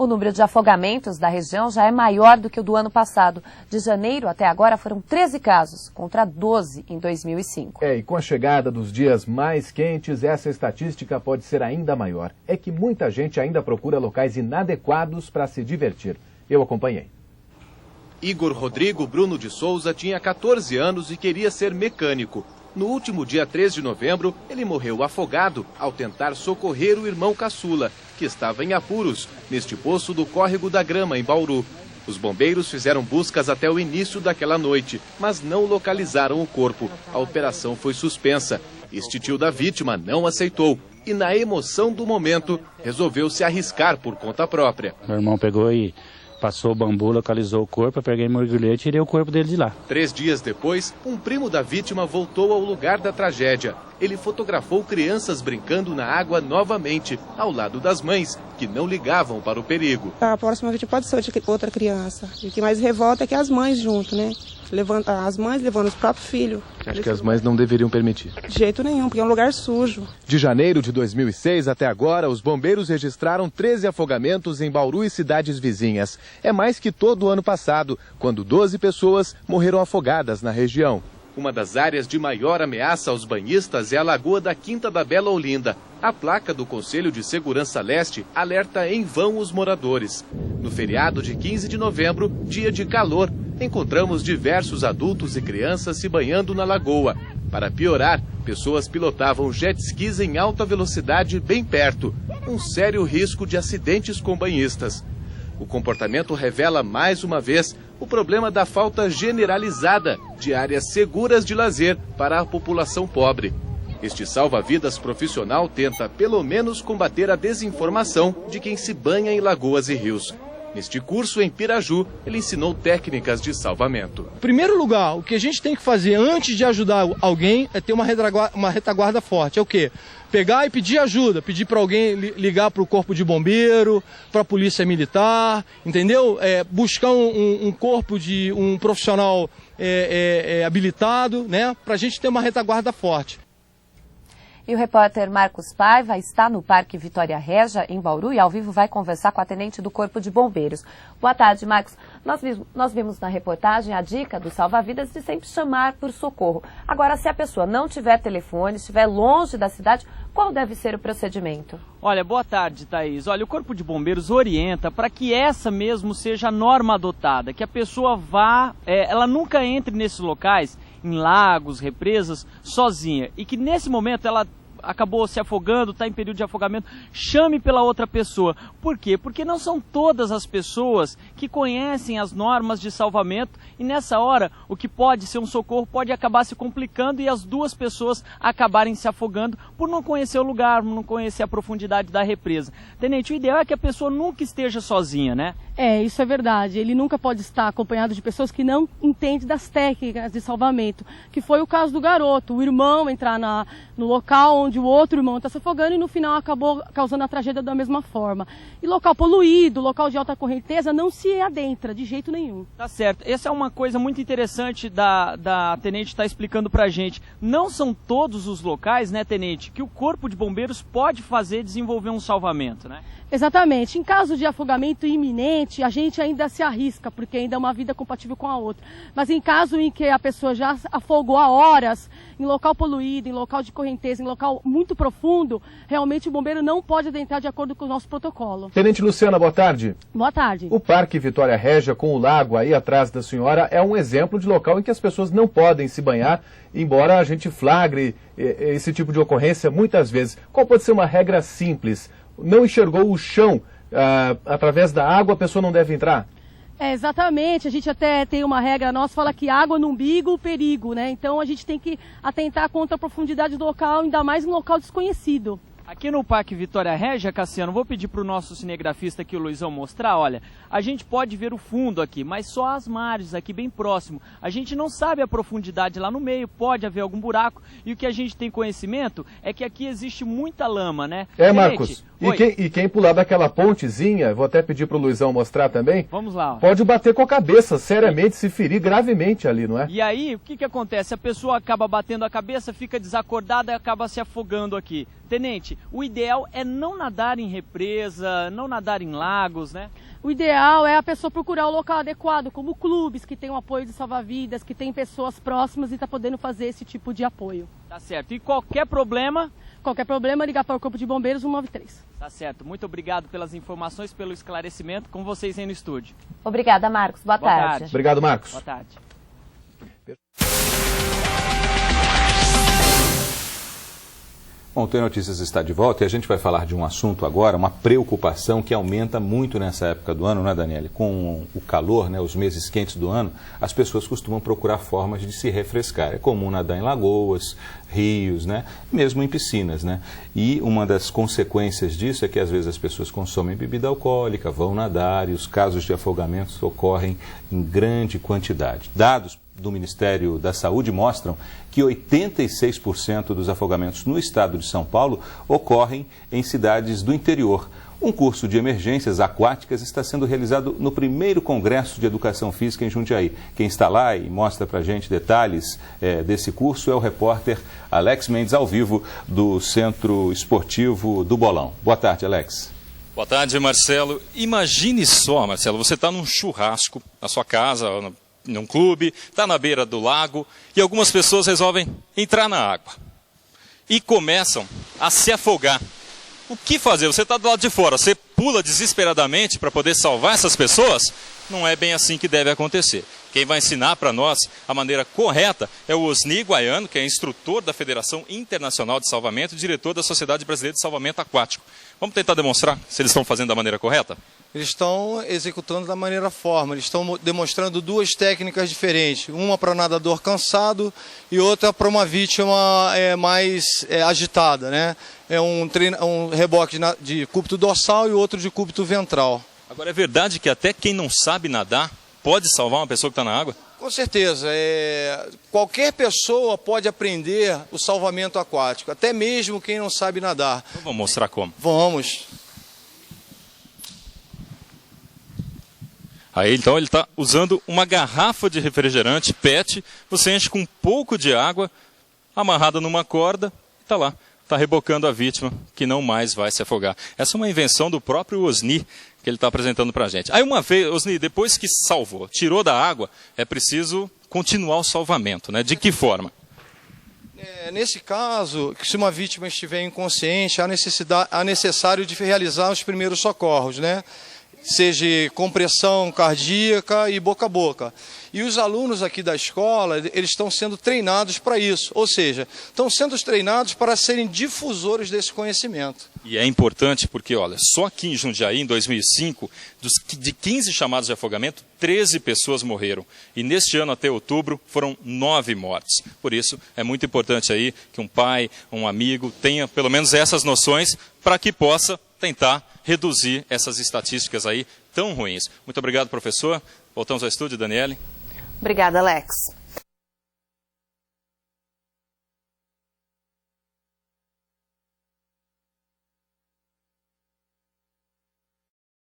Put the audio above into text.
O número de afogamentos da região já é maior do que o do ano passado. De janeiro até agora foram 13 casos, contra 12 em 2005. E com a chegada dos dias mais quentes, essa estatística pode ser ainda maior. É que muita gente ainda procura locais inadequados para se divertir. Eu acompanhei. Igor Rodrigo Bruno de Souza tinha 14 anos e queria ser mecânico. No último dia 3 de novembro, ele morreu afogado ao tentar socorrer o irmão caçula, que estava em apuros, neste poço do Córrego da Grama, em Bauru. Os bombeiros fizeram buscas até o início daquela noite, mas não localizaram o corpo. A operação foi suspensa. Este tio da vítima não aceitou e, na emoção do momento, resolveu se arriscar por conta própria. Meu irmão pegou e passou o bambu, localizou o corpo, eu peguei mergulhei e tirei o corpo dele de lá. 3 dias depois, um primo da vítima voltou ao lugar da tragédia. Ele fotografou crianças brincando na água novamente, ao lado das mães, que não ligavam para o perigo. A próxima vítima pode ser outra criança. E o que mais revolta é que as mães junto, né? As mães levando os próprios filhos. Acho que as mães não deveriam permitir. De jeito nenhum, porque é um lugar sujo. De janeiro de 2006 até agora, os bombeiros registraram 13 afogamentos em Bauru e cidades vizinhas. É mais que todo o ano passado, quando 12 pessoas morreram afogadas na região. Uma das áreas de maior ameaça aos banhistas é a Lagoa da Quinta da Bela Olinda. A placa do Conselho de Segurança Leste alerta em vão os moradores. No feriado de 15 de novembro, dia de calor, encontramos diversos adultos e crianças se banhando na lagoa. Para piorar, pessoas pilotavam jet skis em alta velocidade bem perto. Um sério risco de acidentes com banhistas. O comportamento revela mais uma vez o problema da falta generalizada de áreas seguras de lazer para a população pobre. Este salva-vidas profissional tenta pelo menos combater a desinformação de quem se banha em lagoas e rios. Neste curso em Piraju, ele ensinou técnicas de salvamento. Em primeiro lugar, o que a gente tem que fazer antes de ajudar alguém é ter uma retaguarda forte. É o quê? Pegar e pedir ajuda, pedir para alguém ligar para o corpo de bombeiro, para a polícia militar, entendeu? Buscar um corpo de um profissional habilitado, né? Para a gente ter uma retaguarda forte. E o repórter Marcos Paiva está no Parque Vitória Régia, em Bauru, e ao vivo vai conversar com a tenente do Corpo de Bombeiros. Boa tarde, Marcos. Nós vimos na reportagem a dica do salva-vidas de sempre chamar por socorro. Agora, se a pessoa não tiver telefone, estiver longe da cidade, qual deve ser o procedimento? Olha, boa tarde, Thaís. Olha, o Corpo de Bombeiros orienta para que essa mesmo seja a norma adotada, que a pessoa ela nunca entre nesses locais, em lagos, represas, sozinha. E que nesse momento ela acabou se afogando, está em período de afogamento, chame pela outra pessoa. Por quê? Porque não são todas as pessoas que conhecem as normas de salvamento e nessa hora o que pode ser um socorro pode acabar se complicando e as duas pessoas acabarem se afogando por não conhecer o lugar, não conhecer a profundidade da represa. Tenente, o ideal é que a pessoa nunca esteja sozinha, né? Isso é verdade. Ele nunca pode estar acompanhado de pessoas que não entendem das técnicas de salvamento, que foi o caso do garoto, o irmão entrar no local onde o outro irmão está se afogando e no final acabou causando a tragédia da mesma forma. E local poluído, local de alta correnteza, não se adentra de jeito nenhum. Tá certo. Essa é uma coisa muito interessante da Tenente estar explicando pra gente. Não são todos os locais, né, Tenente, que o Corpo de Bombeiros pode desenvolver um salvamento, né? Exatamente. Em caso de afogamento iminente, a gente ainda se arrisca, porque ainda é uma vida compatível com a outra. Mas em caso em que a pessoa já afogou há horas, em local poluído, em local de correnteza, em local muito profundo, realmente o bombeiro não pode adentrar de acordo com o nosso protocolo. Tenente Luciana, boa tarde. Boa tarde. O Parque Vitória Régia, com o lago aí atrás da senhora, é um exemplo de local em que as pessoas não podem se banhar, embora a gente flagre esse tipo de ocorrência muitas vezes. Qual pode ser uma regra simples? Não enxergou o chão, através da água a pessoa não deve entrar? Exatamente, a gente até tem uma regra nossa, fala que água no umbigo, perigo, né? Então a gente tem que atentar contra a profundidade do local, ainda mais em um local desconhecido. Aqui no Parque Vitória Régia, Cassiano, vou pedir para o nosso cinegrafista aqui, o Luizão, mostrar. Olha, a gente pode ver o fundo aqui, mas só as margens aqui bem próximo. A gente não sabe a profundidade lá no meio, pode haver algum buraco. E o que a gente tem conhecimento é que aqui existe muita lama, né? Marcos, e quem pular daquela pontezinha, vou até pedir para o Luizão mostrar também. Vamos lá. Pode bater com a cabeça, seriamente, se ferir gravemente ali, não é? E aí, o que acontece? A pessoa acaba batendo a cabeça, fica desacordada e acaba se afogando aqui. Tenente, o ideal é não nadar em represa, não nadar em lagos, né? O ideal é a pessoa procurar o local adequado, como clubes que tem um apoio de salva-vidas, que tem pessoas próximas e está podendo fazer esse tipo de apoio. Tá certo. E qualquer problema? Qualquer problema, ligar para o Corpo de Bombeiros 193. Tá certo. Muito obrigado pelas informações, pelo esclarecimento com vocês aí no estúdio. Obrigada, Marcos. Boa tarde. Obrigado, Marcos. Boa tarde. Bom, o Tem Notícias está de volta e a gente vai falar de um assunto agora, uma preocupação que aumenta muito nessa época do ano, né, Daniele? Com o calor, né, os meses quentes do ano, as pessoas costumam procurar formas de se refrescar. É comum nadar em lagoas, rios, né, mesmo em piscinas, né? E uma das consequências disso é que às vezes as pessoas consomem bebida alcoólica, vão nadar e os casos de afogamentos ocorrem em grande quantidade. Dados do Ministério da Saúde mostram que 86% dos afogamentos no estado de São Paulo ocorrem em cidades do interior. Um curso de emergências aquáticas está sendo realizado no primeiro Congresso de Educação Física em Jundiaí. Quem está lá e mostra para a gente detalhes desse curso é o repórter Alex Mendes, ao vivo do Centro Esportivo do Bolão. Boa tarde, Alex. Boa tarde, Marcelo. Imagine só, Marcelo, você está num churrasco na sua casa, num clube, está na beira do lago e algumas pessoas resolvem entrar na água e começam a se afogar. O que fazer? Você está do lado de fora, você pula desesperadamente para poder salvar essas pessoas? Não é bem assim que deve acontecer. Quem vai ensinar para nós a maneira correta é o Osni Guaiano, que é instrutor da Federação Internacional de Salvamento e diretor da Sociedade Brasileira de Salvamento Aquático. Vamos tentar demonstrar se eles estão fazendo da maneira correta? Eles estão executando da maneira forma, eles estão demonstrando duas técnicas diferentes, uma para nadador cansado e outra para uma vítima mais agitada, né? É um reboque de cúbito dorsal e outro de cúbito ventral. Agora, é verdade que até quem não sabe nadar pode salvar uma pessoa que está na água? Com certeza. Qualquer pessoa pode aprender o salvamento aquático, até mesmo quem não sabe nadar. Então, vamos mostrar como? Vamos. Aí, então, ele está usando uma garrafa de refrigerante PET, você enche com um pouco de água, amarrada numa corda, e está lá. Está rebocando a vítima, que não mais vai se afogar. Essa é uma invenção do próprio Osni, que ele está apresentando para a gente. Aí uma vez, Osni, depois que salvou, tirou da água, é preciso continuar o salvamento, né? De que forma? Nesse caso, se uma vítima estiver inconsciente, há necessário de realizar os primeiros socorros, né? Seja compressão cardíaca e boca a boca. E os alunos aqui da escola, eles estão sendo treinados para isso, ou seja, estão sendo treinados para serem difusores desse conhecimento. E é importante porque, olha, só aqui em Jundiaí, em 2005, de 15 chamados de afogamento, 13 pessoas morreram. E neste ano, até outubro, foram 9 mortes. Por isso, é muito importante aí que um pai, um amigo, tenha pelo menos essas noções para que possa tentar reduzir essas estatísticas aí tão ruins. Muito obrigado, professor. Voltamos ao estúdio, Daniele. Obrigada, Alex.